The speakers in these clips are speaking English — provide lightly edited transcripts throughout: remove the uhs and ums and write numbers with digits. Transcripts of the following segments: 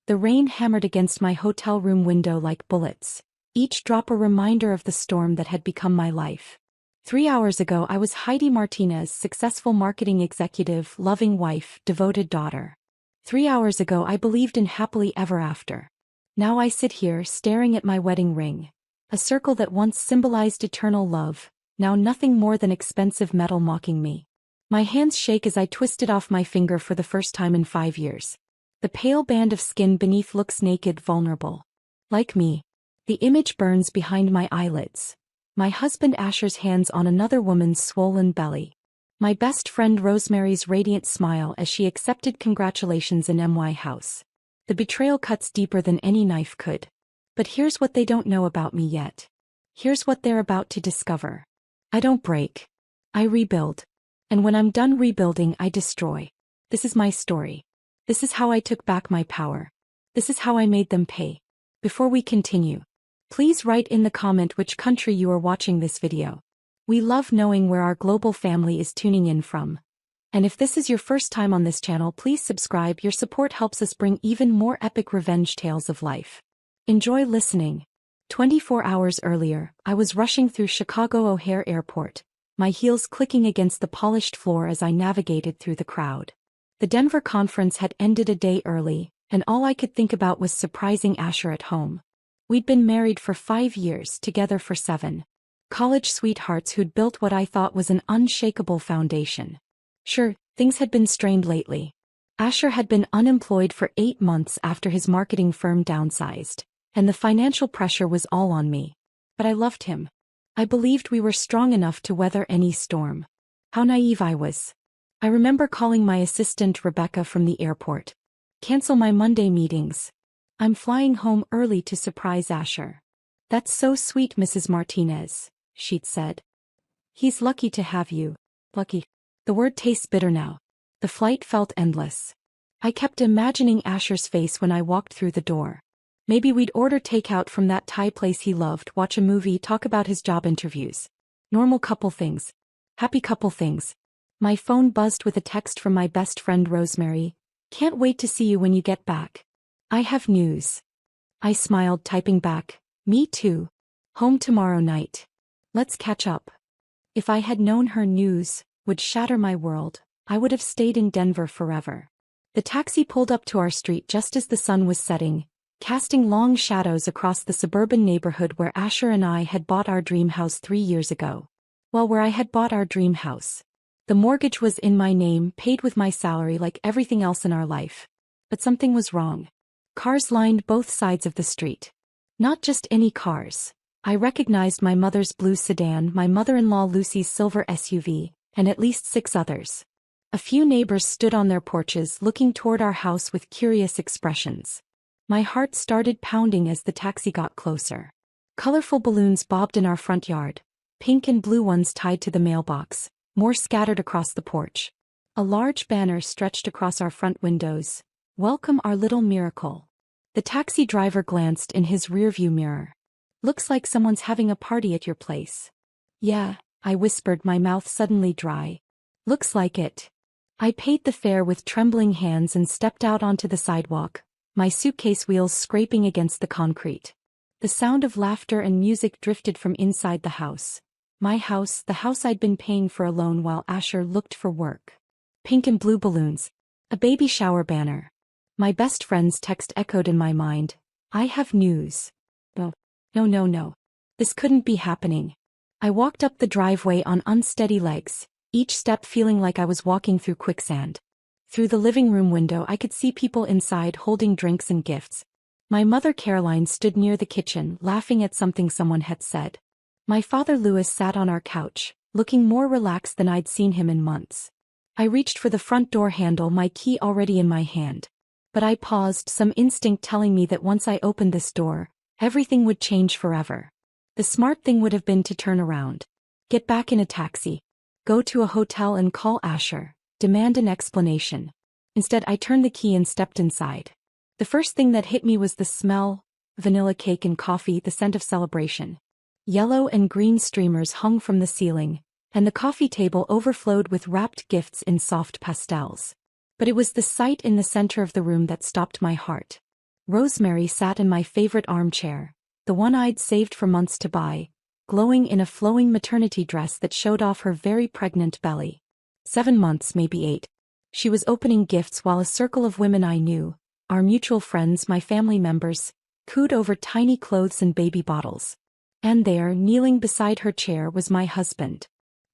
The rain hammered against my hotel room window like bullets, each drop a reminder of the storm that had become my life. 3 hours ago I was Heidi Martinez, successful marketing executive, loving wife, devoted daughter. 3 hours ago I believed in happily ever after. Now I sit here staring at my wedding ring. A circle that once symbolized eternal love, now nothing more than expensive metal mocking me. My hands shake as I twist it off my finger for the first time in 5 years. The pale band of skin beneath looks naked, vulnerable. Like me. The image burns behind my eyelids. My husband Asher's hands on another woman's swollen belly. My best friend Rosemary's radiant smile as she accepted congratulations in my house. The betrayal cuts deeper than any knife could. But here's what they don't know about me yet. Here's what they're about to discover. I don't break. I rebuild. And when I'm done rebuilding, I destroy. This is my story. This is how I took back my power. This is how I made them pay. Before we continue, please write in the comment which country you are watching this video. We love knowing where our global family is tuning in from. And if this is your first time on this channel, please subscribe. Your support helps us bring even more epic revenge tales of life. Enjoy listening. 24 hours earlier, I was rushing through Chicago O'Hare Airport, my heels clicking against the polished floor as I navigated through the crowd. The Denver conference had ended a day early, and all I could think about was surprising Asher at home. We'd been married for 5 years, together for 7. College sweethearts who'd built what I thought was an unshakable foundation. Sure, things had been strained lately. Asher had been unemployed for 8 months after his marketing firm downsized, and the financial pressure was all on me. But I loved him. I believed we were strong enough to weather any storm. How naive I was. I remember calling my assistant Rebecca from the airport. Cancel my Monday meetings. I'm flying home early to surprise Asher. That's so sweet, Mrs. Martinez, she'd said. He's lucky to have you. Lucky. The word tastes bitter now. The flight felt endless. I kept imagining Asher's face when I walked through the door. Maybe we'd order takeout from that Thai place he loved, watch a movie, talk about his job interviews. Normal couple things. Happy couple things. My phone buzzed with a text from my best friend Rosemary. Can't wait to see you when you get back. I have news. I smiled, typing back. Me too. Home tomorrow night. Let's catch up. If I had known her news would shatter my world, I would have stayed in Denver forever. The taxi pulled up to our street just as the sun was setting, casting long shadows across the suburban neighborhood where Asher and I had bought our dream house 3 years ago. Well, where I had bought our dream house. The mortgage was in my name, paid with my salary like everything else in our life. But something was wrong. Cars lined both sides of the street. Not just any cars. I recognized my mother's blue sedan, my mother-in-law Lucy's silver SUV, and at least 6 others. A few neighbors stood on their porches looking toward our house with curious expressions. My heart started pounding as the taxi got closer. Colorful balloons bobbed in our front yard, pink and blue ones tied to the mailbox, more scattered across the porch. A large banner stretched across our front windows. Welcome our little miracle. The taxi driver glanced in his rearview mirror. Looks like someone's having a party at your place. Yeah, I whispered, my mouth suddenly dry. Looks like it. I paid the fare with trembling hands and stepped out onto the sidewalk, my suitcase wheels scraping against the concrete. The sound of laughter and music drifted from inside the house. My house, the house I'd been paying for alone while Asher looked for work. Pink and blue balloons. A baby shower banner. My best friend's text echoed in my mind. I have news. No. This couldn't be happening. I walked up the driveway on unsteady legs, each step feeling like I was walking through quicksand. Through the living room window I could see people inside holding drinks and gifts. My mother Caroline stood near the kitchen, laughing at something someone had said. My father Louis sat on our couch, looking more relaxed than I'd seen him in months. I reached for the front door handle, my key already in my hand. But I paused, some instinct telling me that once I opened this door, everything would change forever. The smart thing would have been to turn around. Get back in a taxi. Go to a hotel and call Asher. Demand an explanation. Instead, I turned the key and stepped inside. The first thing that hit me was the smell. Vanilla cake and coffee, the scent of celebration. Yellow and green streamers hung from the ceiling, and the coffee table overflowed with wrapped gifts in soft pastels. But it was the sight in the center of the room that stopped my heart. Rosemary sat in my favorite armchair, the one I'd saved for months to buy, glowing in a flowing maternity dress that showed off her very pregnant belly. 7 months, maybe 8. She was opening gifts while a circle of women I knew, our mutual friends, my family members, cooed over tiny clothes and baby bottles. And there, kneeling beside her chair, was my husband.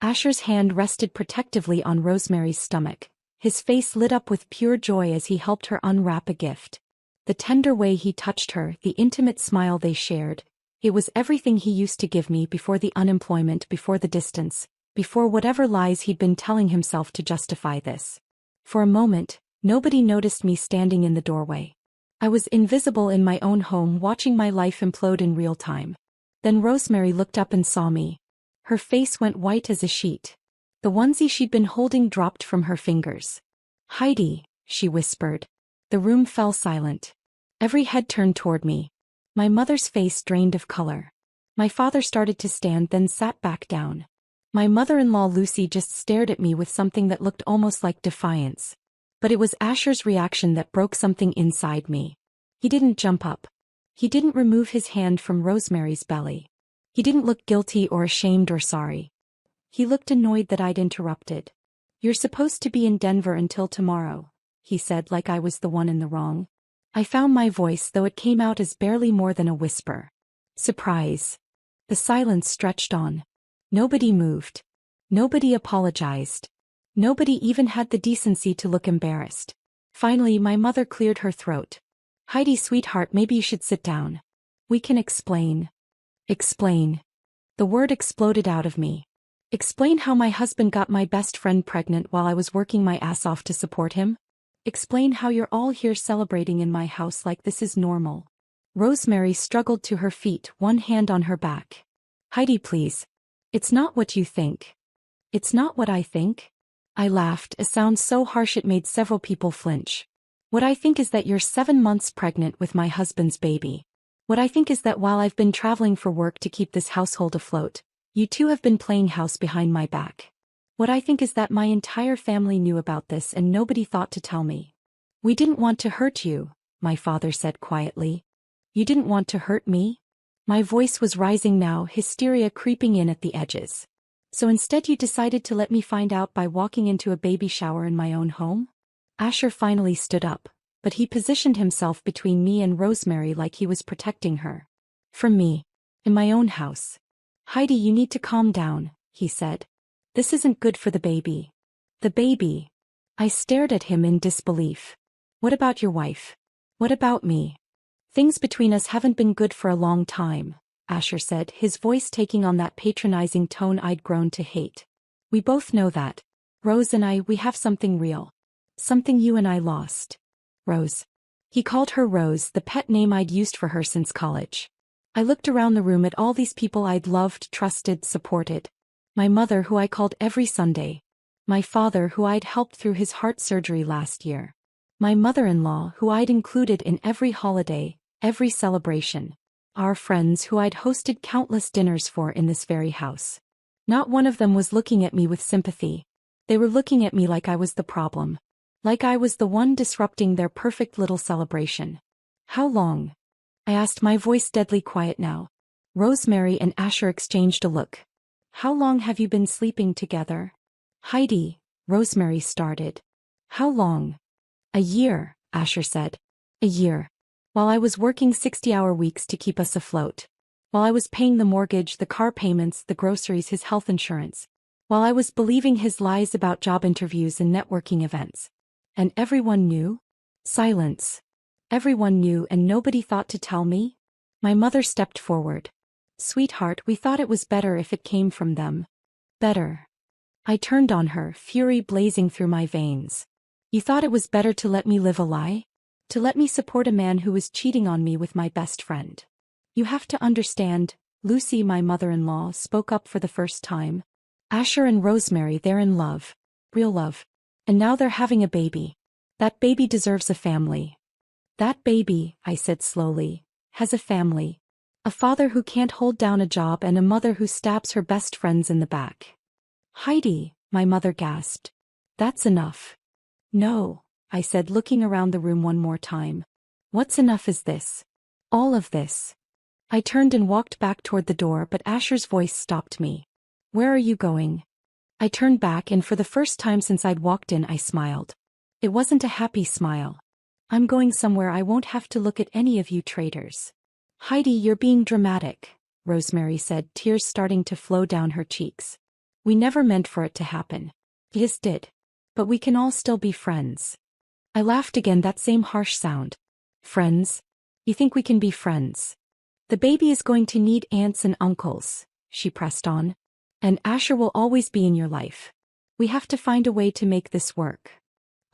Asher's hand rested protectively on Rosemary's stomach. His face lit up with pure joy as he helped her unwrap a gift. The tender way he touched her, the intimate smile they shared, it was everything he used to give me before the unemployment, before the distance, before whatever lies he'd been telling himself to justify this. For a moment, nobody noticed me standing in the doorway. I was invisible in my own home, watching my life implode in real time. Then Rosemary looked up and saw me. Her face went white as a sheet. The onesie she'd been holding dropped from her fingers. "Heidi," she whispered. The room fell silent. Every head turned toward me. My mother's face drained of color. My father started to stand, then sat back down. My mother-in-law Lucy just stared at me with something that looked almost like defiance. But it was Asher's reaction that broke something inside me. He didn't jump up. He didn't remove his hand from Rosemary's belly. He didn't look guilty or ashamed or sorry. He looked annoyed that I'd interrupted. "You're supposed to be in Denver until tomorrow," he said, like I was the one in the wrong. I found my voice, though it came out as barely more than a whisper. "Surprise." The silence stretched on. Nobody moved. Nobody apologized. Nobody even had the decency to look embarrassed. Finally, my mother cleared her throat. "Heidi, sweetheart, maybe you should sit down. We can explain." Explain. The word exploded out of me. Explain how my husband got my best friend pregnant while I was working my ass off to support him? Explain how you're all here celebrating in my house like this is normal. Rosemary struggled to her feet, one hand on her back. "Heidi, please. It's not what you think." "It's not what I think?" I laughed, a sound so harsh it made several people flinch. "What I think is that you're 7 months pregnant with my husband's baby. What I think is that while I've been traveling for work to keep this household afloat, you two have been playing house behind my back. What I think is that my entire family knew about this and nobody thought to tell me." "We didn't want to hurt you," my father said quietly. "You didn't want to hurt me?" My voice was rising now, hysteria creeping in at the edges. "So instead you decided to let me find out by walking into a baby shower in my own home?" Asher finally stood up, but he positioned himself between me and Rosemary like he was protecting her. "From me. In my own house." "Heidi, you need to calm down," he said. "This isn't good for the baby." "The baby?" I stared at him in disbelief. "What about your wife? What about me?" "Things between us haven't been good for a long time," Asher said, his voice taking on that patronizing tone I'd grown to hate. "We both know that. Rose and I, we have something real. Something you and I lost." "Rose." He called her Rose, the pet name I'd used for her since college. I looked around the room at all these people I'd loved, trusted, supported. My mother, who I called every Sunday. My father, who I'd helped through his heart surgery last year. My mother-in-law, who I'd included in every holiday, every celebration. Our friends, who I'd hosted countless dinners for in this very house. Not one of them was looking at me with sympathy. They were looking at me like I was the problem. Like I was the one disrupting their perfect little celebration. "How long?" I asked, my voice deadly quiet now. Rosemary and Asher exchanged a look. "How long have you been sleeping together?" "Heidi," Rosemary started. "How long?" "A year," Asher said. "A year. While I was working 60-hour weeks to keep us afloat. While I was paying the mortgage, the car payments, the groceries, his health insurance. While I was believing his lies about job interviews and networking events. And everyone knew?" Silence. "Everyone knew and nobody thought to tell me?" My mother stepped forward. "Sweetheart, we thought it was better if it came from them." "Better?" I turned on her, fury blazing through my veins. "You thought it was better to let me live a lie? To let me support a man who was cheating on me with my best friend? You have to understand," Lucy, my mother-in-law, spoke up for the first time. "Asher and Rosemary, they're in love. Real love. And now they're having a baby. That baby deserves a family." "That baby," I said slowly, "has a family. A father who can't hold down a job and a mother who stabs her best friends in the back." "Heidi," my mother gasped. "That's enough." "No," I said, looking around the room one more time. What's enough is this? All of this. I turned and walked back toward the door, but Asher's voice stopped me. Where are you going? I turned back, and for the first time since I'd walked in, I smiled. It wasn't a happy smile. I'm going somewhere I won't have to look at any of you traitors. Heidi, you're being dramatic, Rosemary said, tears starting to flow down her cheeks. We never meant for it to happen. It did. But we can all still be friends. I laughed again, that same harsh sound. Friends? You think we can be friends? The baby is going to need aunts and uncles, she pressed on. And Asher will always be in your life. We have to find a way to make this work.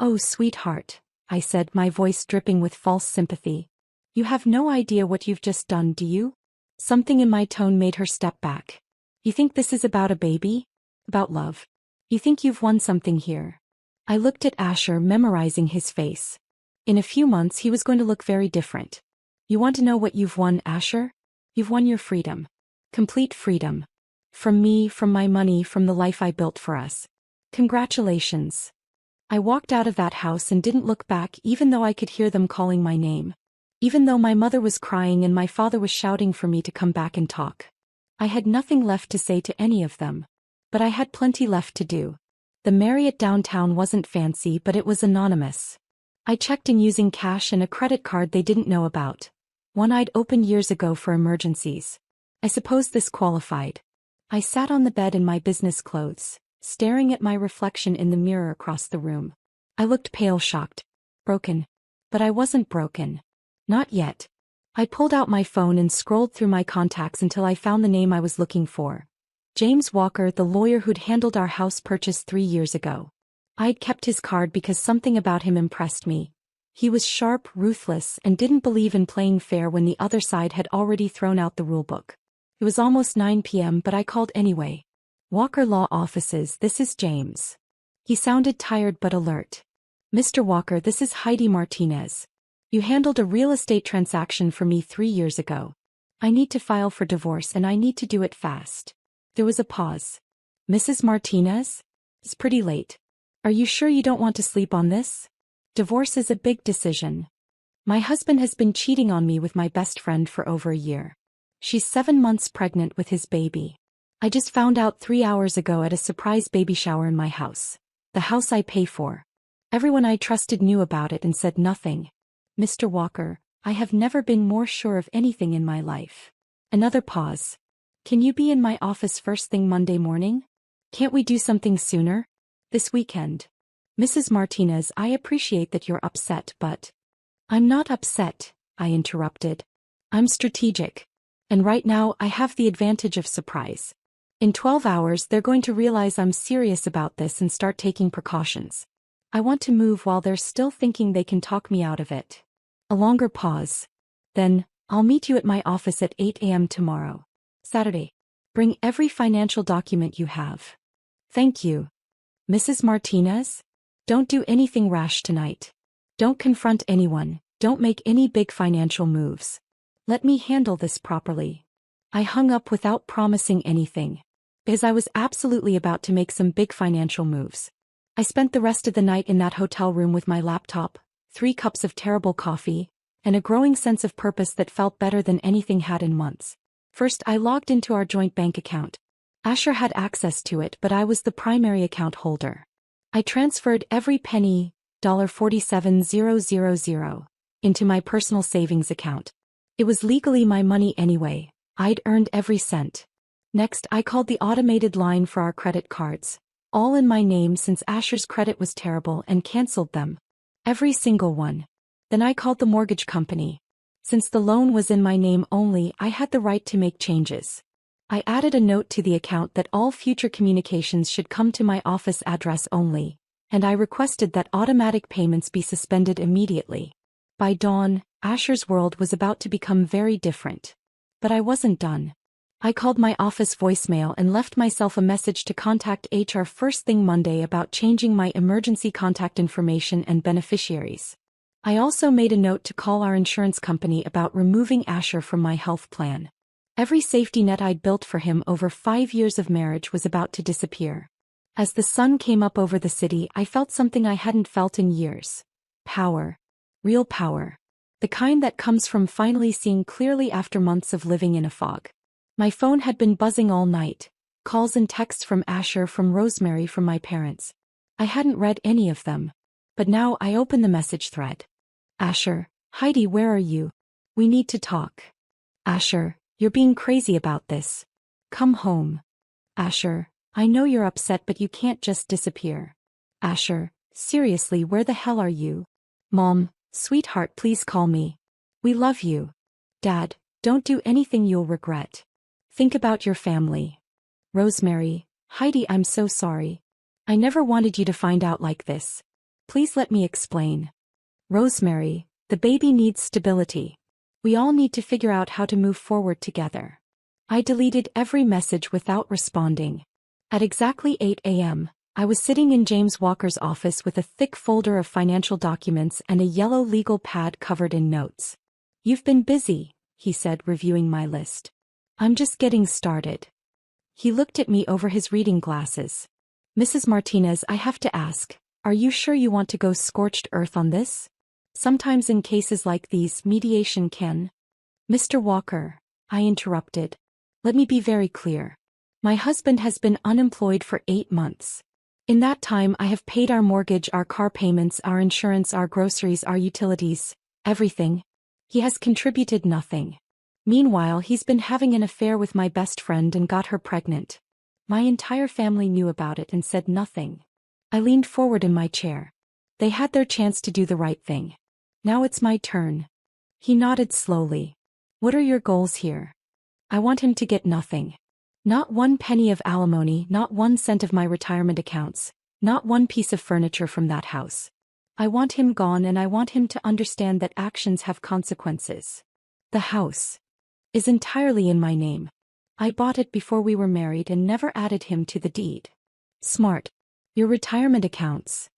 Oh, sweetheart, I said, my voice dripping with false sympathy. You have no idea what you've just done, do you? Something in my tone made her step back. You think this is about a baby? About love? You think you've won something here? I looked at Asher, memorizing his face. In a few months he was going to look very different. You want to know what you've won, Asher? You've won your freedom. Complete freedom. From me, from my money, from the life I built for us. Congratulations. I walked out of that house and didn't look back, even though I could hear them calling my name. Even though my mother was crying and my father was shouting for me to come back and talk. I had nothing left to say to any of them. But I had plenty left to do. The Marriott downtown wasn't fancy, but it was anonymous. I checked in using cash and a credit card they didn't know about. One I'd opened years ago for emergencies. I suppose this qualified. I sat on the bed in my business clothes, staring at my reflection in the mirror across the room. I looked pale, shocked. Broken. But I wasn't broken. Not yet. I pulled out my phone and scrolled through my contacts until I found the name I was looking for. James Walker, the lawyer who'd handled our house purchase 3 years ago. I'd kept his card because something about him impressed me. He was sharp, ruthless, and didn't believe in playing fair when the other side had already thrown out the rulebook. It was almost 9 p.m., but I called anyway. Walker Law Offices, this is James. He sounded tired but alert. Mr. Walker, this is Heidi Martinez. You handled a real estate transaction for me 3 years ago. I need to file for divorce and I need to do it fast. There was a pause. Mrs. Martinez? It's pretty late. Are you sure you don't want to sleep on this? Divorce is a big decision. My husband has been cheating on me with my best friend for over a year. She's 7 months pregnant with his baby. I just found out 3 hours ago at a surprise baby shower in my house. The house I pay for. Everyone I trusted knew about it and said nothing. Mr. Walker, I have never been more sure of anything in my life. Another pause. Can you be in my office first thing Monday morning? Can't we do something sooner? This weekend. Mrs. Martinez, I appreciate that you're upset, but... I'm not upset, I interrupted. I'm strategic. And right now I have the advantage of surprise. In 12 hours they're going to realize I'm serious about this and start taking precautions. I want to move while they're still thinking they can talk me out of it. A longer pause. Then, I'll meet you at my office at 8 a.m. tomorrow. Saturday. Bring every financial document you have. Thank you. Mrs. Martinez? Don't do anything rash tonight. Don't confront anyone, don't make any big financial moves. Let me handle this properly. I hung up without promising anything. Because I was absolutely about to make some big financial moves. I spent the rest of the night in that hotel room with my laptop, 3 cups of terrible coffee, and a growing sense of purpose that felt better than anything had in months. First, I logged into our joint bank account. Asher had access to it, but I was the primary account holder. I transferred every penny, $47,000, into my personal savings account. It was legally my money anyway. I'd earned every cent. Next, I called the automated line for our credit cards, all in my name since Asher's credit was terrible, and canceled them. Every single one. Then I called the mortgage company. Since the loan was in my name only, I had the right to make changes. I added a note to the account that all future communications should come to my office address only, and I requested that automatic payments be suspended immediately. By dawn, Asher's world was about to become very different. But I wasn't done. I called my office voicemail and left myself a message to contact HR first thing Monday about changing my emergency contact information and beneficiaries. I also made a note to call our insurance company about removing Asher from my health plan. Every safety net I'd built for him over 5 years of marriage was about to disappear. As the sun came up over the city, I felt something I hadn't felt in years. Power. Real power. The kind that comes from finally seeing clearly after months of living in a fog. My phone had been buzzing all night, calls and texts from Asher, from Rosemary, from my parents. I hadn't read any of them. But now I open the message thread. Asher, Heidi, where are you? We need to talk. Asher, you're being crazy about this. Come home. Asher, I know you're upset but you can't just disappear. Asher, seriously, where the hell are you? Mom, sweetheart, please call me. We love you. Dad, don't do anything you'll regret. Think about your family. Rosemary, Heidi, I'm so sorry. I never wanted you to find out like this. Please let me explain. Rosemary, the baby needs stability. We all need to figure out how to move forward together. I deleted every message without responding. At exactly 8 a.m., I was sitting in James Walker's office with a thick folder of financial documents and a yellow legal pad covered in notes. You've been busy, he said, reviewing my list. I'm just getting started. He looked at me over his reading glasses. Mrs. Martinez, I have to ask, are you sure you want to go scorched earth on this? Sometimes in cases like these, mediation can. Mr. Walker, I interrupted. Let me be very clear. My husband has been unemployed for 8 months. In that time I have paid our mortgage, our car payments, our insurance, our groceries, our utilities, everything. He has contributed nothing. Meanwhile, he's been having an affair with my best friend and got her pregnant. My entire family knew about it and said nothing. I leaned forward in my chair. They had their chance to do the right thing. Now it's my turn. He nodded slowly. What are your goals here? I want him to get nothing. Not 1 penny of alimony, not 1 cent of my retirement accounts, not 1 piece of furniture from that house. I want him gone, and I want him to understand that actions have consequences. The house is entirely in my name. I bought it before we were married and never added him to the deed. Smart. Your retirement accounts.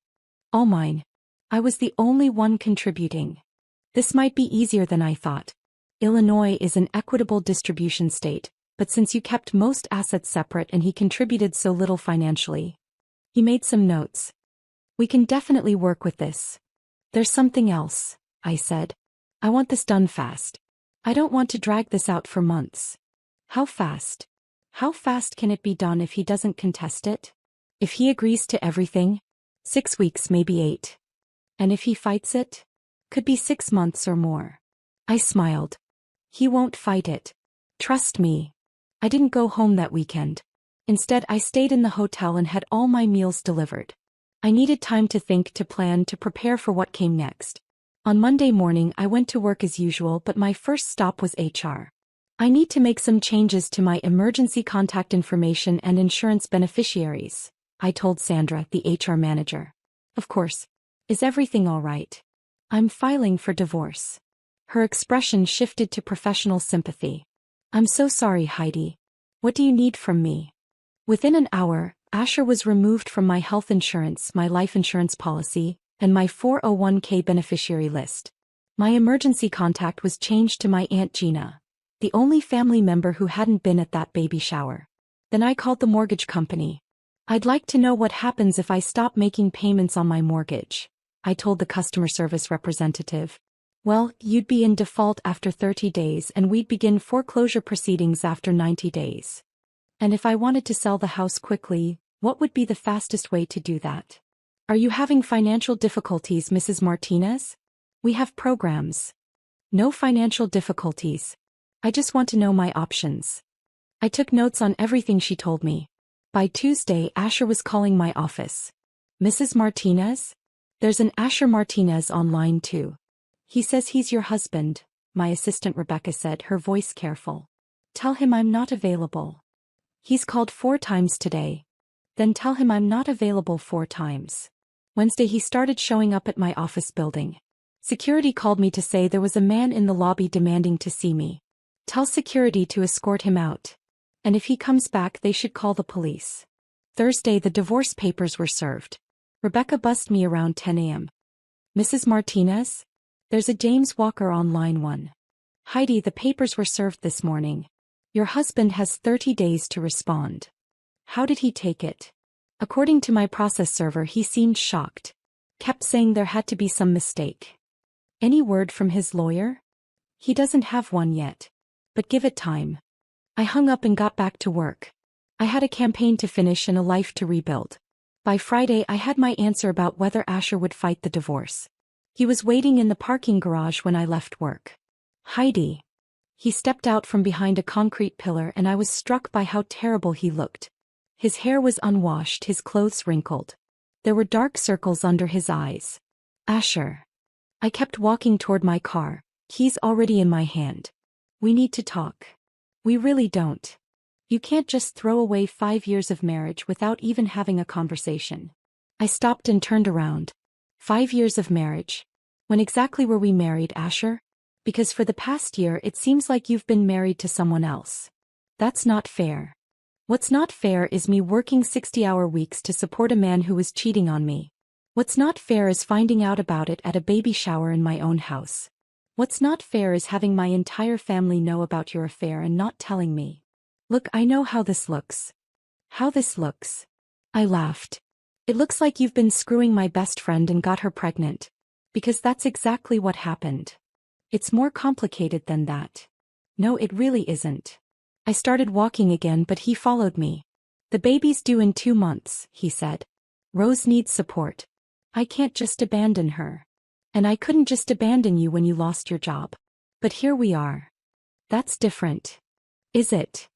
All mine. I was the only one contributing. This might be easier than I thought. Illinois is an equitable distribution state, but since you kept most assets separate and he contributed so little financially. He made some notes. We can definitely work with this. There's something else, I said. I want this done fast. I don't want to drag this out for months. How fast? How fast can it be done if he doesn't contest it? If he agrees to everything? 6 weeks, maybe 8. And if he fights it? Could be 6 months or more. I smiled. He won't fight it. Trust me. I didn't go home that weekend. Instead, I stayed in the hotel and had all my meals delivered. I needed time to think, to plan, to prepare for what came next. On Monday morning, I went to work as usual, but my first stop was HR. I need to make some changes to my emergency contact information and insurance beneficiaries, I told Sandra, the HR manager. Of course. Is everything all right? I'm filing for divorce. Her expression shifted to professional sympathy. I'm so sorry, Heidi. What do you need from me? Within an hour, Asher was removed from my health insurance, my life insurance policy, and my 401k beneficiary list. My emergency contact was changed to my Aunt Gina, the only family member who hadn't been at that baby shower. Then I called the mortgage company. I'd like to know what happens if I stop making payments on my mortgage, I told the customer service representative. Well, you'd be in default after 30 days and we'd begin foreclosure proceedings after 90 days. And if I wanted to sell the house quickly, what would be the fastest way to do that? Are you having financial difficulties, Mrs. Martinez? We have programs. No financial difficulties. I just want to know my options. I took notes on everything she told me. By Tuesday, Asher was calling my office. Mrs. Martinez? There's an Asher Martinez online too. He says he's your husband, my assistant Rebecca said, her voice careful. Tell him I'm not available. He's called 4 times today. Then tell him I'm not available 4 times. Wednesday he started showing up at my office building. Security called me to say there was a man in the lobby demanding to see me. Tell security to escort him out. And if he comes back they should call the police. Thursday the divorce papers were served. Rebecca buzzed me around 10 a.m. Mrs. Martinez? There's a James Walker online one. Heidi, the papers were served this morning. Your husband has 30 days to respond. How did he take it? According to my process server, he seemed shocked. Kept saying there had to be some mistake. Any word from his lawyer? He doesn't have one yet. But give it time. I hung up and got back to work. I had a campaign to finish and a life to rebuild. By Friday I had my answer about whether Asher would fight the divorce. He was waiting in the parking garage when I left work. Heidi. He stepped out from behind a concrete pillar and I was struck by how terrible he looked. His hair was unwashed, his clothes wrinkled. There were dark circles under his eyes. Asher. I kept walking toward my car, keys already in my hand. We need to talk. We really don't. You can't just throw away 5 years of marriage without even having a conversation. I stopped and turned around. 5 years of marriage? When exactly were we married, Asher? Because for the past year it seems like you've been married to someone else. That's not fair. What's not fair is me working 60-hour weeks to support a man who was cheating on me. What's not fair is finding out about it at a baby shower in my own house. What's not fair is having my entire family know about your affair and not telling me. Look, I know how this looks. How this looks. I laughed. It looks like you've been screwing my best friend and got her pregnant. Because that's exactly what happened. It's more complicated than that. No, it really isn't. I started walking again, but he followed me. The baby's due in 2 months, he said. Rose needs support. I can't just abandon her. And I couldn't just abandon you when you lost your job. But here we are. That's different. Is it?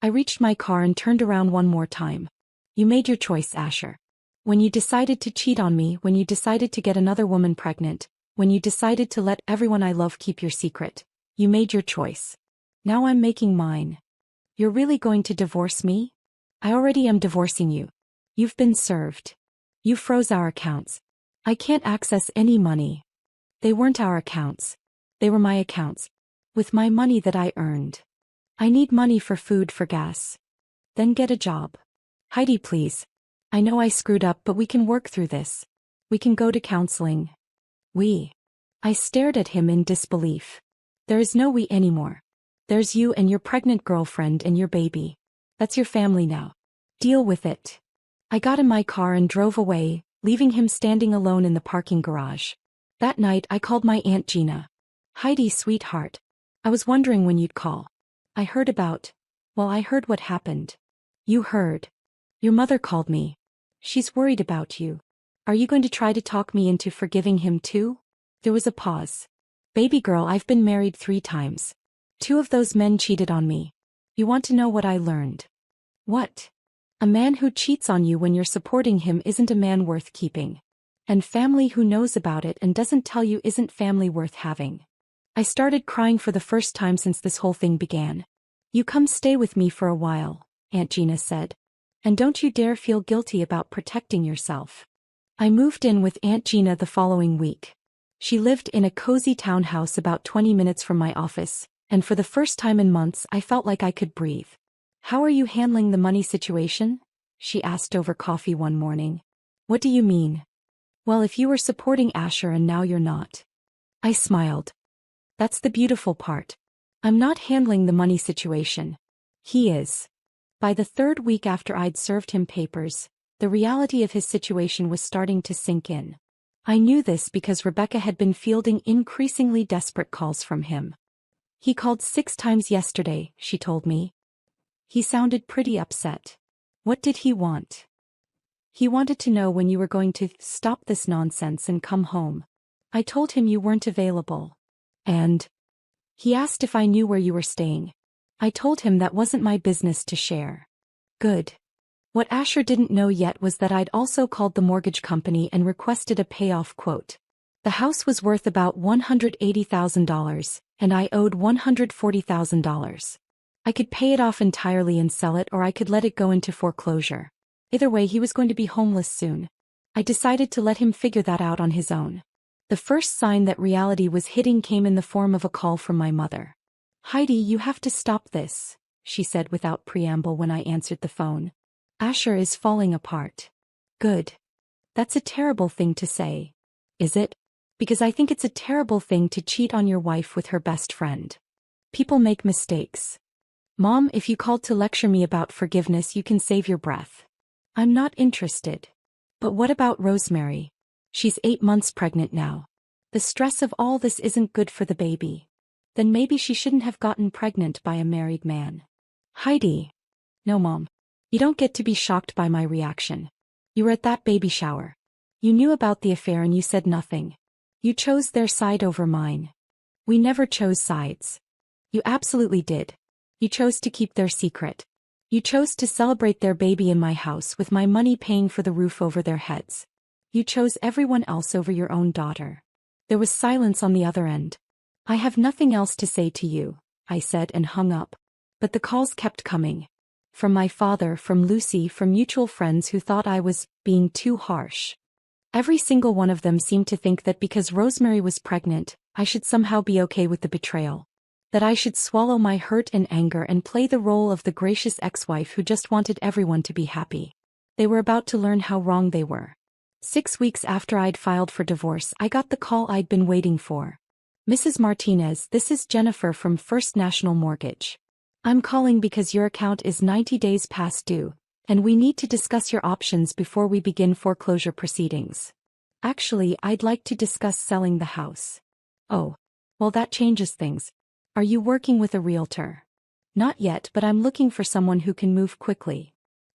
I reached my car and turned around one more time. You made your choice, Asher. When you decided to cheat on me, when you decided to get another woman pregnant, when you decided to let everyone I love keep your secret, you made your choice. Now I'm making mine. You're really going to divorce me? I already am divorcing you. You've been served. You froze our accounts. I can't access any money. They weren't our accounts. They were my accounts. With my money that I earned. I need money for food, for gas. Then get a job. Heidi, please. I know I screwed up, but we can work through this. We can go to counseling. We. I stared at him in disbelief. There is no we anymore. There's you and your pregnant girlfriend and your baby. That's your family now. Deal with it. I got in my car and drove away, leaving him standing alone in the parking garage. That night I called my Aunt Gina. Heidi, sweetheart. I was wondering when you'd call. I heard what happened. You heard. Your mother called me. She's worried about you. Are you going to try to talk me into forgiving him too? There was a pause. Baby girl, I've been married 3 times. 2 of those men cheated on me. You want to know what I learned? What? A man who cheats on you when you're supporting him isn't a man worth keeping. And family who knows about it and doesn't tell you isn't family worth having. I started crying for the first time since this whole thing began. You come stay with me for a while, Aunt Gina said. And don't you dare feel guilty about protecting yourself. I moved in with Aunt Gina the following week. She lived in a cozy townhouse about 20 minutes from my office, and for the first time in months I felt like I could breathe. How are you handling the money situation? She asked over coffee one morning. What do you mean? Well, if you were supporting Asher and now you're not. I smiled. That's the beautiful part. I'm not handling the money situation. He is. By the 3rd week after I'd served him papers, the reality of his situation was starting to sink in. I knew this because Rebecca had been fielding increasingly desperate calls from him. He called 6 times yesterday, she told me. He sounded pretty upset. What did he want? He wanted to know when you were going to stop this nonsense and come home. I told him you weren't available. And he asked if I knew where you were staying. I told him that wasn't my business to share. Good. What Asher didn't know yet was that I'd also called the mortgage company and requested a payoff quote. The house was worth about $180,000, and I owed $140,000. I could pay it off entirely and sell it, or I could let it go into foreclosure. Either way, he was going to be homeless soon. I decided to let him figure that out on his own. The first sign that reality was hitting came in the form of a call from my mother. Heidi, you have to stop this, she said without preamble when I answered the phone. Asher is falling apart. Good. That's a terrible thing to say. Is it? Because I think it's a terrible thing to cheat on your wife with her best friend. People make mistakes. Mom, if you called to lecture me about forgiveness, you can save your breath. I'm not interested. But what about Rosemary? She's 8 months pregnant now. The stress of all this isn't good for the baby. Then maybe she shouldn't have gotten pregnant by a married man. Heidi. No, Mom. You don't get to be shocked by my reaction. You were at that baby shower. You knew about the affair and you said nothing. You chose their side over mine. We never chose sides. You absolutely did. You chose to keep their secret. You chose to celebrate their baby in my house with my money paying for the roof over their heads. You chose everyone else over your own daughter. There was silence on the other end. I have nothing else to say to you, I said and hung up. But the calls kept coming. From my father, from Lucy, from mutual friends who thought I was being too harsh. Every single one of them seemed to think that because Rosemary was pregnant, I should somehow be okay with the betrayal. That I should swallow my hurt and anger and play the role of the gracious ex-wife who just wanted everyone to be happy. They were about to learn how wrong they were. 6 weeks after I'd filed for divorce, I got the call I'd been waiting for. Mrs. Martinez, this is Jennifer from First National Mortgage. I'm calling because your account is 90 days past due, and we need to discuss your options before we begin foreclosure proceedings. Actually, I'd like to discuss selling the house. Oh. Well, that changes things. Are you working with a realtor? Not yet, but I'm looking for someone who can move quickly.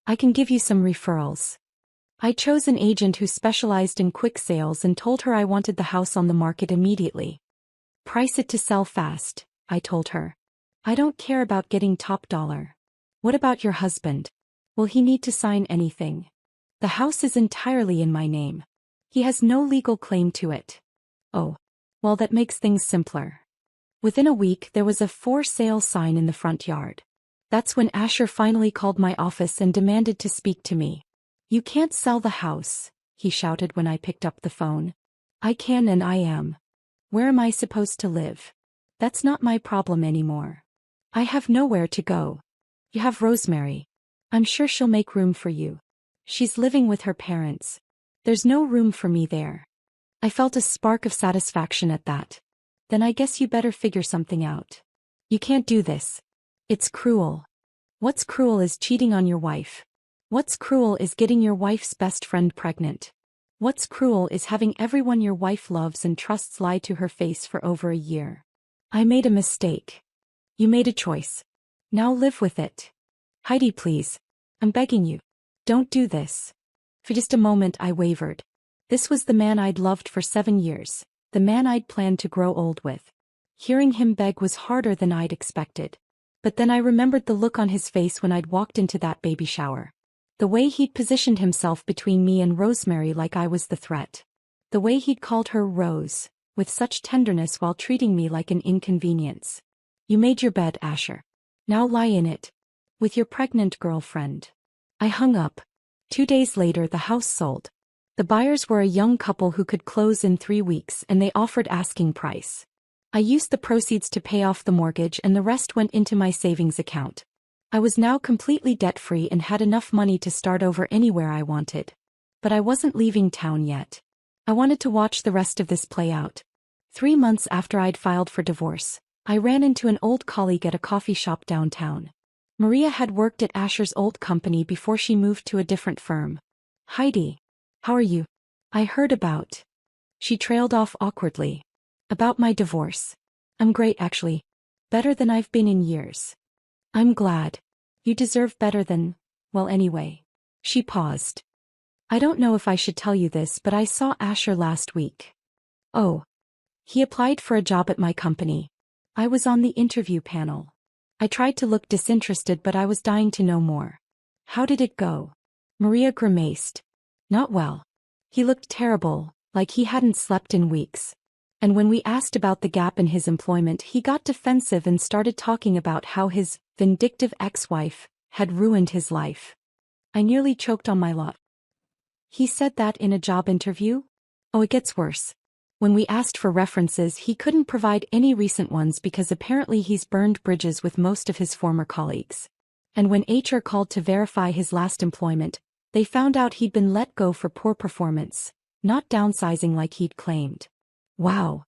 I can give you some referrals. I chose an agent who specialized in quick sales and told her I wanted the house on the market immediately. Price it to sell fast, I told her. I don't care about getting top dollar. What about your husband? Will he need to sign anything? The house is entirely in my name. He has no legal claim to it. Oh. Well, that makes things simpler. Within a week, there was a for sale sign in the front yard. That's when Asher finally called my office and demanded to speak to me. You can't sell the house, he shouted when I picked up the phone. I can and I am. Where am I supposed to live? That's not my problem anymore. I have nowhere to go. You have Rosemary. I'm sure she'll make room for you. She's living with her parents. There's no room for me there. I felt a spark of satisfaction at that. Then I guess you better figure something out. You can't do this. It's cruel. What's cruel is cheating on your wife. What's cruel is getting your wife's best friend pregnant. What's cruel is having everyone your wife loves and trusts lie to her face for over a year. I made a mistake. You made a choice. Now live with it. Heidi, please. I'm begging you. Don't do this. For just a moment I wavered. This was the man I'd loved for 7 years, the man I'd planned to grow old with. Hearing him beg was harder than I'd expected. But then I remembered the look on his face when I'd walked into that baby shower. The way he'd positioned himself between me and Rosemary like I was the threat. The way he'd called her Rose, with such tenderness while treating me like an inconvenience. You made your bed, Asher. Now lie in it. With your pregnant girlfriend. I hung up. 2 days later the house sold. The buyers were a young couple who could close in 3 weeks and they offered asking price. I used the proceeds to pay off the mortgage and the rest went into my savings account. I was now completely debt-free and had enough money to start over anywhere I wanted. But I wasn't leaving town yet. I wanted to watch the rest of this play out. 3 months after I'd filed for divorce, I ran into an old colleague at a coffee shop downtown. Maria had worked at Asher's old company before she moved to a different firm. Heidi. How are you? I heard about. She trailed off awkwardly. About my divorce. I'm great actually. Better than I've been in years. I'm glad. You deserve better than, well anyway. She paused. I don't know if I should tell you this, but I saw Asher last week. Oh. He applied for a job at my company. I was on the interview panel. I tried to look disinterested but I was dying to know more. How did it go? Maria grimaced. Not well. He looked terrible, like he hadn't slept in weeks. And when we asked about the gap in his employment he got defensive and started talking about how his vindictive ex-wife had ruined his life. I nearly choked on my lot. He said that in a job interview? Oh, it gets worse. When we asked for references he couldn't provide any recent ones because apparently he's burned bridges with most of his former colleagues. And when HR called to verify his last employment, they found out he'd been let go for poor performance, not downsizing like he'd claimed. Wow.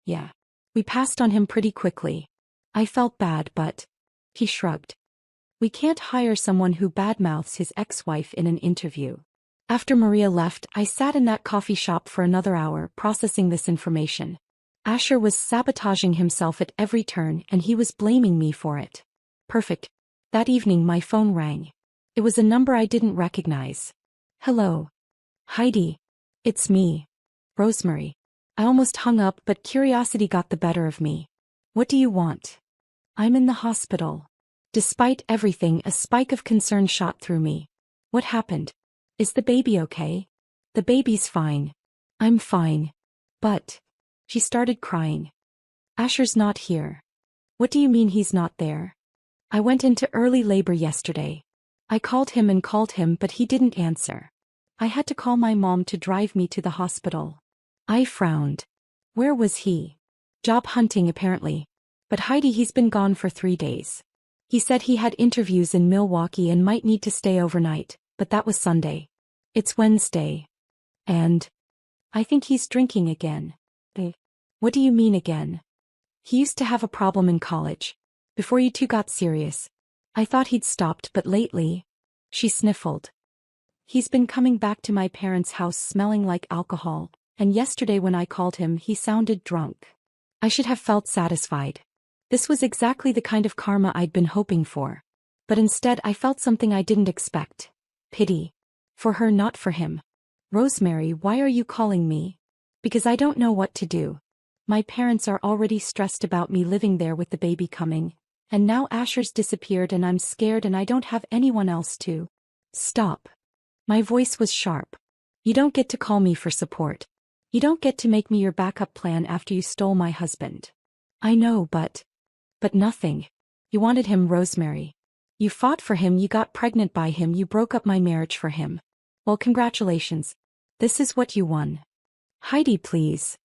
Yeah. We passed on him pretty quickly. I felt bad but... He shrugged. We can't hire someone who badmouths his ex-wife in an interview. After Maria left, I sat in that coffee shop for another hour processing this information. Asher was sabotaging himself at every turn and he was blaming me for it. Perfect. That evening my phone rang. It was a number I didn't recognize. Hello. Heidi. It's me. Rosemary. I almost hung up but curiosity got the better of me. What do you want? I'm in the hospital. Despite everything, a spike of concern shot through me. What happened? Is the baby okay? The baby's fine. I'm fine. But... She started crying. Asher's not here. What do you mean he's not there? I went into early labor yesterday. I called him, but he didn't answer. I had to call my mom to drive me to the hospital. I frowned. Where was he? Job hunting apparently. But Heidi, he's been gone for 3 days. He said he had interviews in Milwaukee and might need to stay overnight, but that was Sunday. It's Wednesday. And... I think he's drinking again. What do you mean again? He used to have a problem in college. Before you two got serious. I thought he'd stopped, but lately... She sniffled. He's been coming back to my parents' house smelling like alcohol, and yesterday when I called him he sounded drunk. I should have felt satisfied. This was exactly the kind of karma I'd been hoping for. But instead I felt something I didn't expect. Pity. For her, not for him. Rosemary, why are you calling me? Because I don't know what to do. My parents are already stressed about me living there with the baby coming, and now Asher's disappeared and I'm scared and I don't have anyone else to. Stop. My voice was sharp. You don't get to call me for support. You don't get to make me your backup plan after you stole my husband. I know, but nothing. You wanted him, Rosemary. You fought for him, you got pregnant by him, you broke up my marriage for him. Well, congratulations. This is what you won. Heidi, please.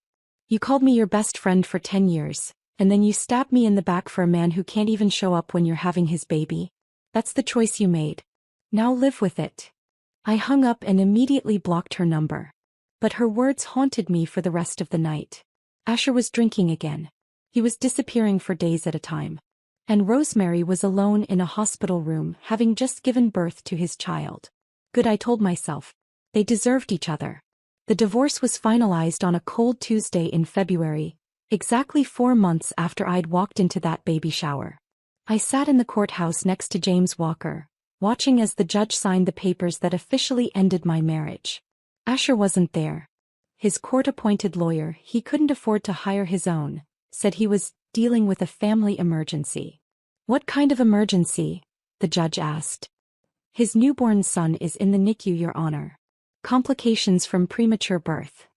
You called me your best friend for 10 years, and then you stabbed me in the back for a man who can't even show up when you're having his baby. That's the choice you made. Now live with it. I hung up and immediately blocked her number. But her words haunted me for the rest of the night. Asher was drinking again. He was disappearing for days at a time. And Rosemary was alone in a hospital room, having just given birth to his child. Good, I told myself. They deserved each other. The divorce was finalized on a cold Tuesday in February, exactly 4 months after I'd walked into that baby shower. I sat in the courthouse next to James Walker, watching as the judge signed the papers that officially ended my marriage. Asher wasn't there. His court-appointed lawyer, he couldn't afford to hire his own, said he was dealing with a family emergency. What kind of emergency? The judge asked. His newborn son is in the NICU, Your Honor. Complications from premature birth.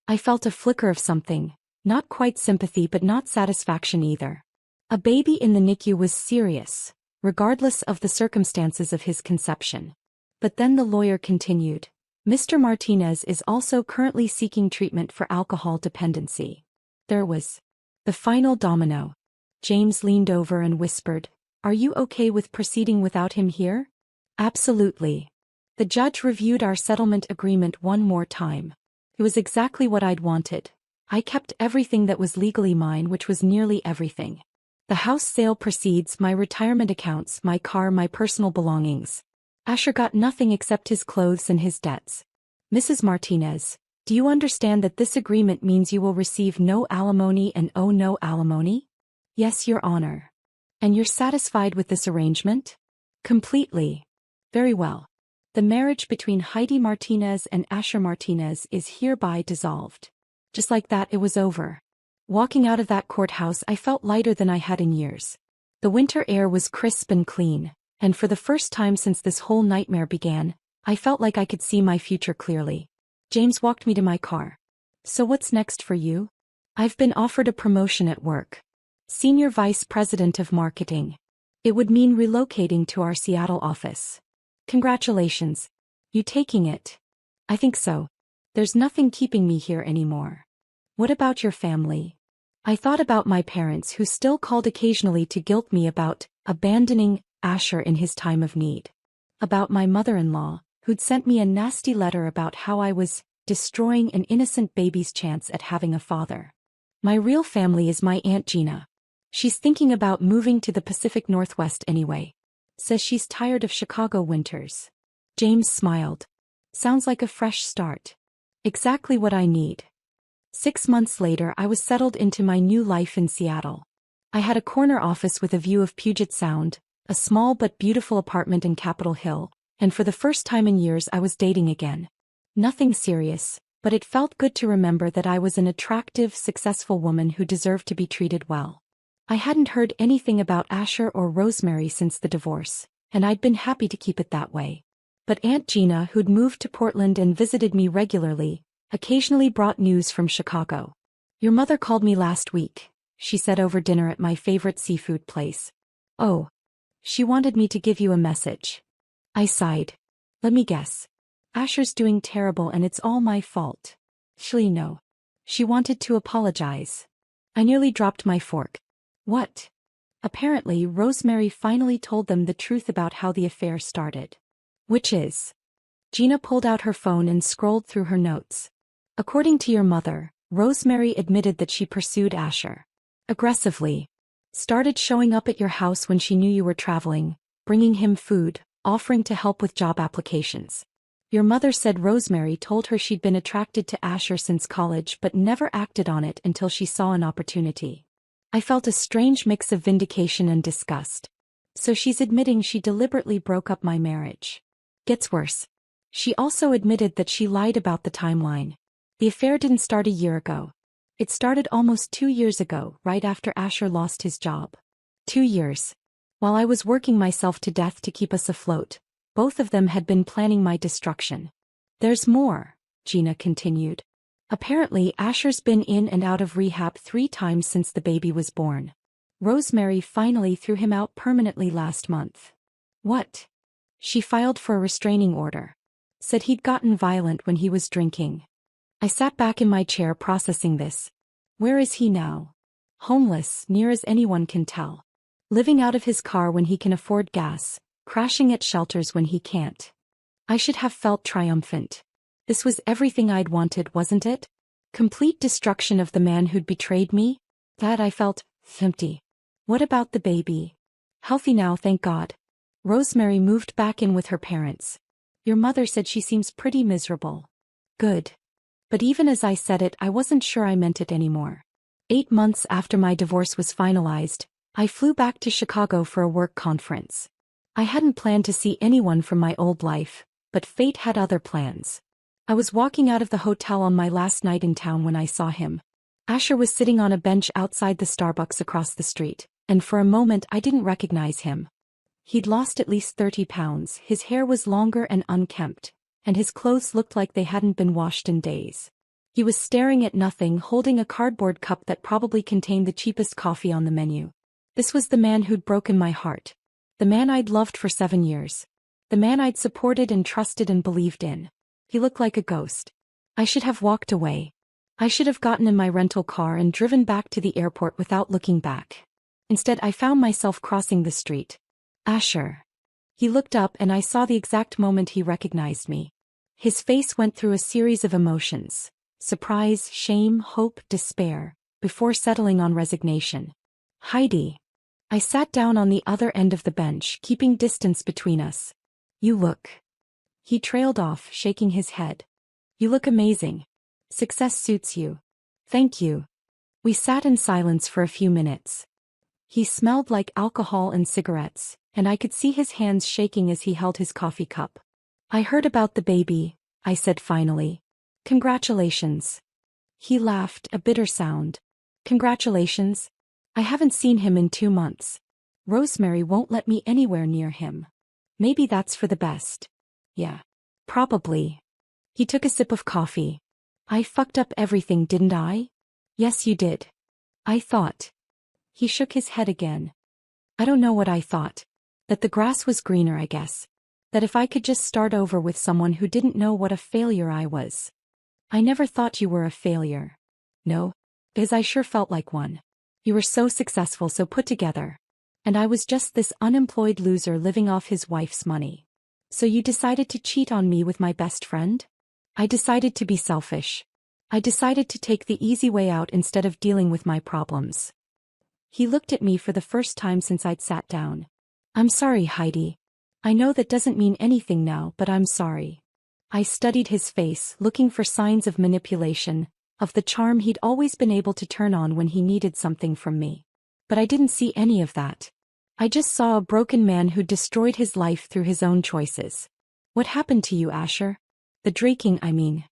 I felt a flicker of something, not quite sympathy but not satisfaction either. A baby in the NICU was serious, regardless of the circumstances of his conception. But then the lawyer continued, Mr. Martinez is also currently seeking treatment for alcohol dependency. There was the final domino. James leaned over and whispered, Are you okay with proceeding without him here? Absolutely. The judge reviewed our settlement agreement one more time. It was exactly what I'd wanted. I kept everything that was legally mine, which was nearly everything. The house sale proceeds, my retirement accounts, my car, my personal belongings. Asher got nothing except his clothes and his debts. Mrs. Martinez, do you understand that this agreement means you will receive no alimony and owe no alimony? Yes, Your Honor. And you're satisfied with this arrangement? Completely. Very well. The marriage between Heidi Martinez and Asher Martinez is hereby dissolved. Just like that, it was over. Walking out of that courthouse, I felt lighter than I had in years. The winter air was crisp and clean, and for the first time since this whole nightmare began, I felt like I could see my future clearly. James walked me to my car. So what's next for you? I've been offered a promotion at work. Senior Vice President of Marketing. It would mean relocating to our Seattle office. Congratulations. You taking it? I think so. There's nothing keeping me here anymore. What about your family? I thought about my parents who still called occasionally to guilt me about abandoning Asher in his time of need. About my mother-in-law, who'd sent me a nasty letter about how I was destroying an innocent baby's chance at having a father. My real family is my Aunt Gina. She's thinking about moving to the Pacific Northwest anyway. Says she's tired of Chicago winters. James smiled. Sounds like a fresh start. Exactly what I need. 6 months later, I was settled into my new life in Seattle. I had a corner office with a view of Puget Sound, a small but beautiful apartment in Capitol Hill, and for the first time in years I was dating again. Nothing serious, but it felt good to remember that I was an attractive, successful woman who deserved to be treated well. I hadn't heard anything about Asher or Rosemary since the divorce, and I'd been happy to keep it that way. But Aunt Gina, who'd moved to Portland and visited me regularly, occasionally brought news from Chicago. "Your mother called me last week," she said over dinner at my favorite seafood place. "Oh. She wanted me to give you a message." I sighed. "Let me guess. Asher's doing terrible and it's all my fault." "Actually no. She wanted to apologize." I nearly dropped my fork. "What?" "Apparently Rosemary finally told them the truth about how the affair started." "Which is?" Gina pulled out her phone and scrolled through her notes. "According to your mother, Rosemary admitted that she pursued Asher aggressively. Started showing up at your house when she knew you were traveling, bringing him food, offering to help with job applications. Your mother said Rosemary told her she'd been attracted to Asher since college but never acted on it until she saw an opportunity." I felt a strange mix of vindication and disgust. So she's admitting she deliberately broke up my marriage. Gets worse. She also admitted that she lied about the timeline. The affair didn't start a year ago. It started almost 2 years ago, right after Asher lost his job. 2 years. While I was working myself to death to keep us afloat, both of them had been planning my destruction. "There's more," Gina continued. "Apparently Asher's been in and out of rehab 3 times since the baby was born. Rosemary finally threw him out permanently last month." "What?" "She filed for a restraining order. Said he'd gotten violent when he was drinking." I sat back in my chair processing this. Where is he now? Homeless, near as anyone can tell. Living out of his car when he can afford gas, crashing at shelters when he can't. I should have felt triumphant. This was everything I'd wanted, wasn't it? Complete destruction of the man who'd betrayed me? That I felt empty. What about the baby? Healthy now, thank God. Rosemary moved back in with her parents. Your mother said she seems pretty miserable. Good. But even as I said it, I wasn't sure I meant it anymore. 8 months after my divorce was finalized, I flew back to Chicago for a work conference. I hadn't planned to see anyone from my old life, but fate had other plans. I was walking out of the hotel on my last night in town when I saw him. Asher was sitting on a bench outside the Starbucks across the street, and for a moment I didn't recognize him. He'd lost at least 30 pounds, his hair was longer and unkempt, and his clothes looked like they hadn't been washed in days. He was staring at nothing, holding a cardboard cup that probably contained the cheapest coffee on the menu. This was the man who'd broken my heart. The man I'd loved for 7 years. The man I'd supported and trusted and believed in. He looked like a ghost. I should have walked away. I should have gotten in my rental car and driven back to the airport without looking back. Instead, I found myself crossing the street. Asher. He looked up and I saw the exact moment he recognized me. His face went through a series of emotions. Surprise, shame, hope, despair, before settling on resignation. Heidi. I sat down on the other end of the bench, keeping distance between us. You look. He trailed off, shaking his head. You look amazing. Success suits you. Thank you. We sat in silence for a few minutes. He smelled like alcohol and cigarettes, and I could see his hands shaking as he held his coffee cup. I heard about the baby, I said finally. Congratulations. He laughed, a bitter sound. Congratulations? I haven't seen him in 2 months. Rosemary won't let me anywhere near him. Maybe that's for the best. Yeah. Probably. He took a sip of coffee. I fucked up everything, didn't I? Yes, you did. I thought. He shook his head again. I don't know what I thought. That the grass was greener, I guess. That if I could just start over with someone who didn't know what a failure I was. I never thought you were a failure. No, because I sure felt like one. You were so successful, so put together. And I was just this unemployed loser living off his wife's money. So you decided to cheat on me with my best friend? I decided to be selfish. I decided to take the easy way out instead of dealing with my problems. He looked at me for the first time since I'd sat down. I'm sorry, Heidi. I know that doesn't mean anything now, but I'm sorry. I studied his face, looking for signs of manipulation, of the charm he'd always been able to turn on when he needed something from me. But I didn't see any of that. I just saw a broken man who destroyed his life through his own choices. What happened to you, Asher? The drinking, I mean.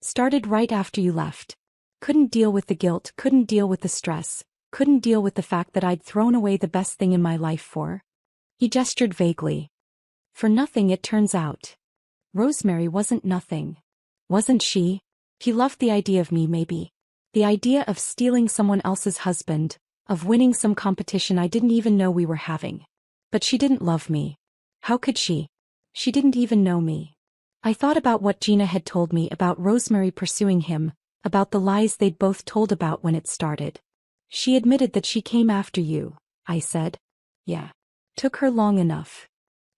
Started right after you left. Couldn't deal with the guilt, couldn't deal with the stress, couldn't deal with the fact that I'd thrown away the best thing in my life for. He gestured vaguely. For nothing, it turns out. Rosemary wasn't nothing. Wasn't she? He loved the idea of me, maybe. The idea of stealing someone else's husband, of winning some competition I didn't even know we were having. But she didn't love me. How could she? She didn't even know me. I thought about what Gina had told me about Rosemary pursuing him, about the lies they'd both told about when it started. She admitted that she came after you, I said. Yeah. Took her long enough.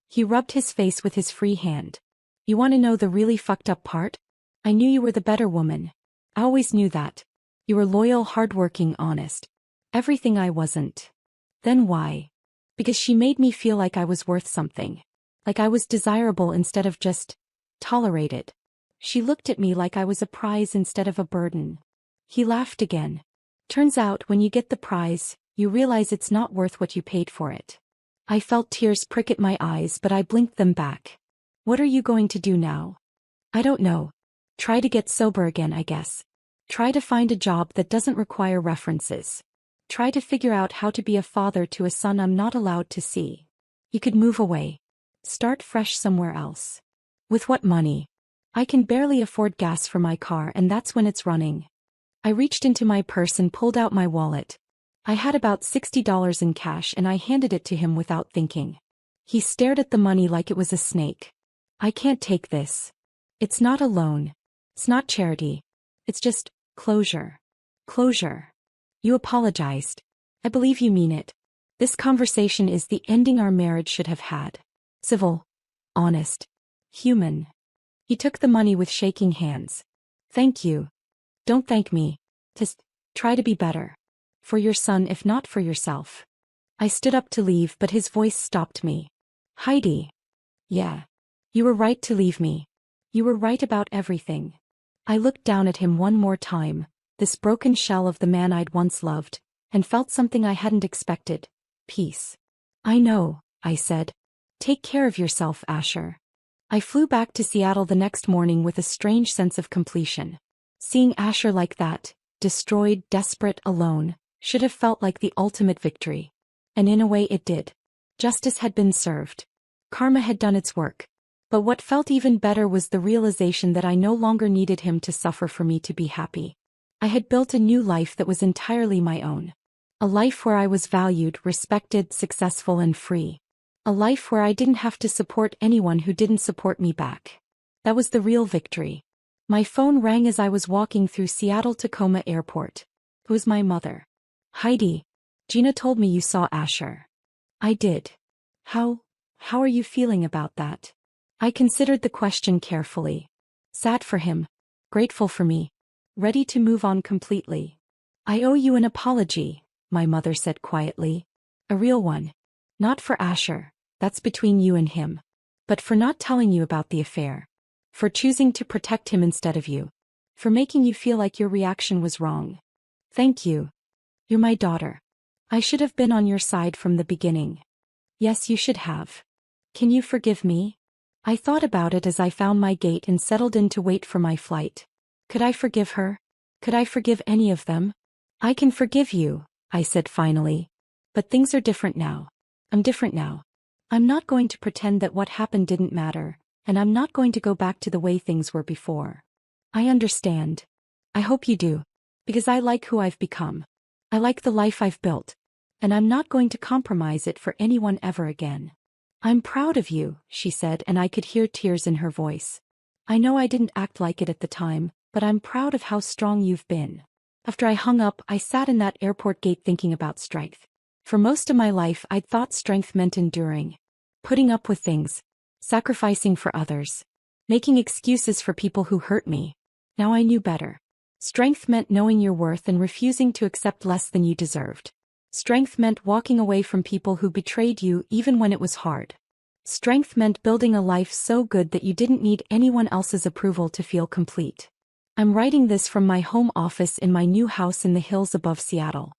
He rubbed his face with his free hand. You want to know the really fucked up part? I knew you were the better woman. I always knew that. You were loyal, hardworking, honest. Everything I wasn't. Then why? Because she made me feel like I was worth something. Like I was desirable instead of just tolerated. She looked at me like I was a prize instead of a burden. He laughed again. Turns out when you get the prize, you realize it's not worth what you paid for it. I felt tears prick at my eyes, but I blinked them back. What are you going to do now? I don't know. Try to get sober again, I guess. Try to find a job that doesn't require references. Try to figure out how to be a father to a son I'm not allowed to see. You could move away. Start fresh somewhere else. With what money? I can barely afford gas for my car, and that's when it's running. I reached into my purse and pulled out my wallet. I had about $60 in cash and I handed it to him without thinking. He stared at the money like it was a snake. I can't take this. It's not a loan. It's not charity. It's just closure. Closure. You apologized. I believe you mean it. This conversation is the ending our marriage should have had. Civil. Honest. Human. He took the money with shaking hands. Thank you. Don't thank me. Just try to be better. For your son, if not for yourself. I stood up to leave, but his voice stopped me. Heidi. Yeah. You were right to leave me. You were right about everything. I looked down at him one more time, this broken shell of the man I'd once loved, and felt something I hadn't expected. Peace. I know, I said. Take care of yourself, Asher. I flew back to Seattle the next morning with a strange sense of completion. Seeing Asher like that, destroyed, desperate, alone, should have felt like the ultimate victory. And in a way it did. Justice had been served. Karma had done its work. But what felt even better was the realization that I no longer needed him to suffer for me to be happy. I had built a new life that was entirely my own. A life where I was valued, respected, successful, and free. A life where I didn't have to support anyone who didn't support me back. That was the real victory. My phone rang as I was walking through Seattle-Tacoma Airport. It was my mother. Heidi, Gina told me you saw Asher. I did. How are you feeling about that? I considered the question carefully. Sad for him. Grateful for me. Ready to move on completely. I owe you an apology, my mother said quietly. A real one. Not for Asher, that's between you and him. But for not telling you about the affair. For choosing to protect him instead of you. For making you feel like your reaction was wrong. Thank you. You're my daughter. I should have been on your side from the beginning. Yes, you should have. Can you forgive me? I thought about it as I found my gate and settled in to wait for my flight. Could I forgive her? Could I forgive any of them? I can forgive you, I said finally. But things are different now. I'm different now. I'm not going to pretend that what happened didn't matter, and I'm not going to go back to the way things were before. I understand. I hope you do. Because I like who I've become. I like the life I've built. And I'm not going to compromise it for anyone ever again. I'm proud of you, she said, and I could hear tears in her voice. I know I didn't act like it at the time, but I'm proud of how strong you've been. After I hung up, I sat in that airport gate thinking about strength. For most of my life, I'd thought strength meant enduring. Putting up with things. Sacrificing for others. Making excuses for people who hurt me. Now I knew better. Strength meant knowing your worth and refusing to accept less than you deserved. Strength meant walking away from people who betrayed you even when it was hard. Strength meant building a life so good that you didn't need anyone else's approval to feel complete. I'm writing this from my home office in my new house in the hills above Seattle.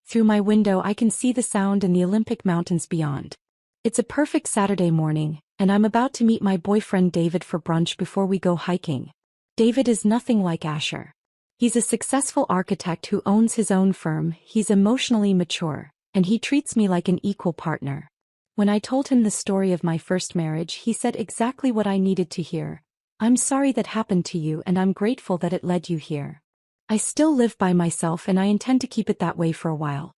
Through my window I can see the Sound and the Olympic Mountains beyond. It's a perfect Saturday morning, and I'm about to meet my boyfriend David for brunch before we go hiking. David is nothing like Asher. He's a successful architect who owns his own firm, he's emotionally mature, and he treats me like an equal partner. When I told him the story of my first marriage, he said exactly what I needed to hear. I'm sorry that happened to you and I'm grateful that it led you here. I still live by myself and I intend to keep it that way for a while.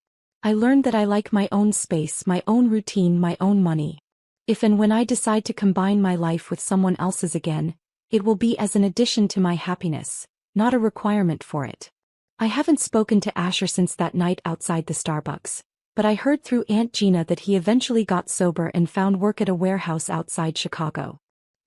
I learned that I like my own space, my own routine, my own money. If and when I decide to combine my life with someone else's again, it will be as an addition to my happiness, not a requirement for it. I haven't spoken to Asher since that night outside the Starbucks. But I heard through Aunt Gina that he eventually got sober and found work at a warehouse outside Chicago.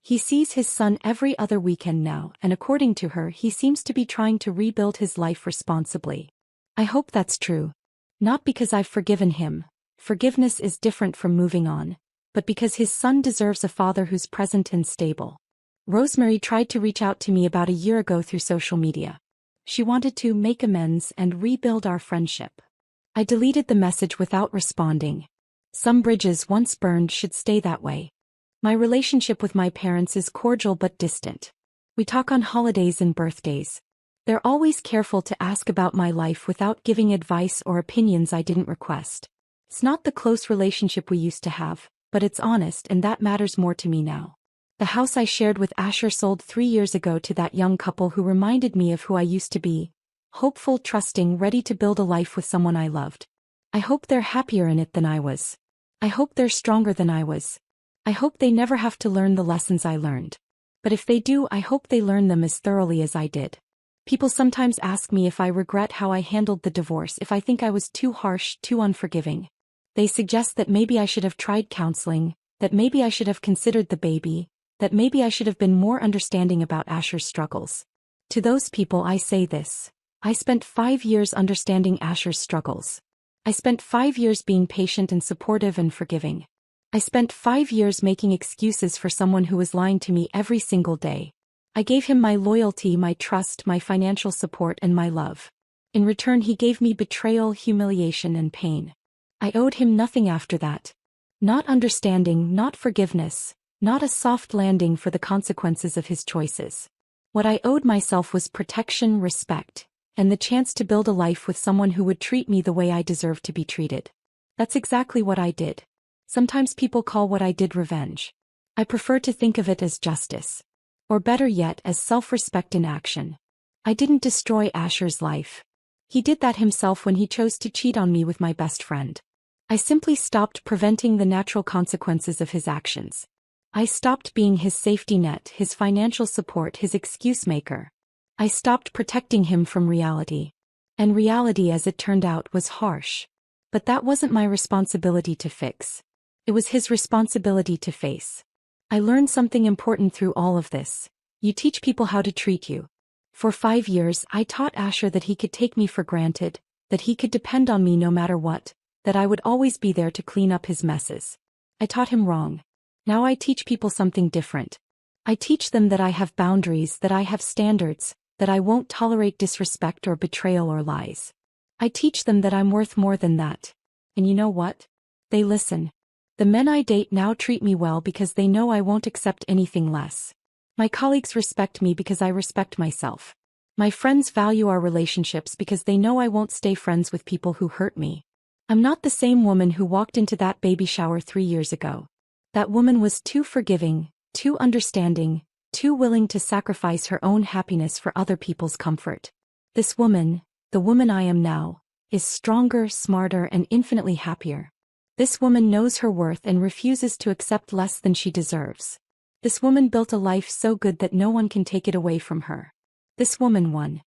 He sees his son every other weekend now, and according to her, he seems to be trying to rebuild his life responsibly. I hope that's true. Not because I've forgiven him. Forgiveness is different from moving on. But because his son deserves a father who's present and stable. Rosemary tried to reach out to me about a year ago through social media. She wanted to make amends and rebuild our friendship. I deleted the message without responding. Some bridges once burned should stay that way. My relationship with my parents is cordial but distant. We talk on holidays and birthdays. They're always careful to ask about my life without giving advice or opinions I didn't request. It's not the close relationship we used to have, but it's honest and that matters more to me now. The house I shared with Asher sold 3 years ago to that young couple who reminded me of who I used to be. Hopeful, trusting, ready to build a life with someone I loved. I hope they're happier in it than I was. I hope they're stronger than I was. I hope they never have to learn the lessons I learned. But if they do, I hope they learn them as thoroughly as I did. People sometimes ask me if I regret how I handled the divorce, if I think I was too harsh, too unforgiving. They suggest that maybe I should have tried counseling, that maybe I should have considered the baby, that maybe I should have been more understanding about Asher's struggles. To those people I say this. I spent 5 years understanding Asher's struggles. I spent 5 years being patient and supportive and forgiving. I spent 5 years making excuses for someone who was lying to me every single day. I gave him my loyalty, my trust, my financial support, and my love. In return, he gave me betrayal, humiliation, and pain. I owed him nothing after that. Not understanding, not forgiveness, not a soft landing for the consequences of his choices. What I owed myself was protection, respect, and the chance to build a life with someone who would treat me the way I deserved to be treated. That's exactly what I did. Sometimes people call what I did revenge. I prefer to think of it as justice. Or better yet, as self-respect in action. I didn't destroy Asher's life. He did that himself when he chose to cheat on me with my best friend. I simply stopped preventing the natural consequences of his actions. I stopped being his safety net, his financial support, his excuse maker. I stopped protecting him from reality. And reality, as it turned out, was harsh. But that wasn't my responsibility to fix. It was his responsibility to face. I learned something important through all of this. You teach people how to treat you. For 5 years, I taught Asher that he could take me for granted, that he could depend on me no matter what, that I would always be there to clean up his messes. I taught him wrong. Now I teach people something different. I teach them that I have boundaries, that I have standards, that I won't tolerate disrespect or betrayal or lies. I teach them that I'm worth more than that. And you know what? They listen. The men I date now treat me well because they know I won't accept anything less. My colleagues respect me because I respect myself. My friends value our relationships because they know I won't stay friends with people who hurt me. I'm not the same woman who walked into that baby shower 3 years ago. That woman was too forgiving, too understanding, too willing to sacrifice her own happiness for other people's comfort. This woman, the woman I am now, is stronger, smarter, and infinitely happier. This woman knows her worth and refuses to accept less than she deserves. This woman built a life so good that no one can take it away from her. This woman won.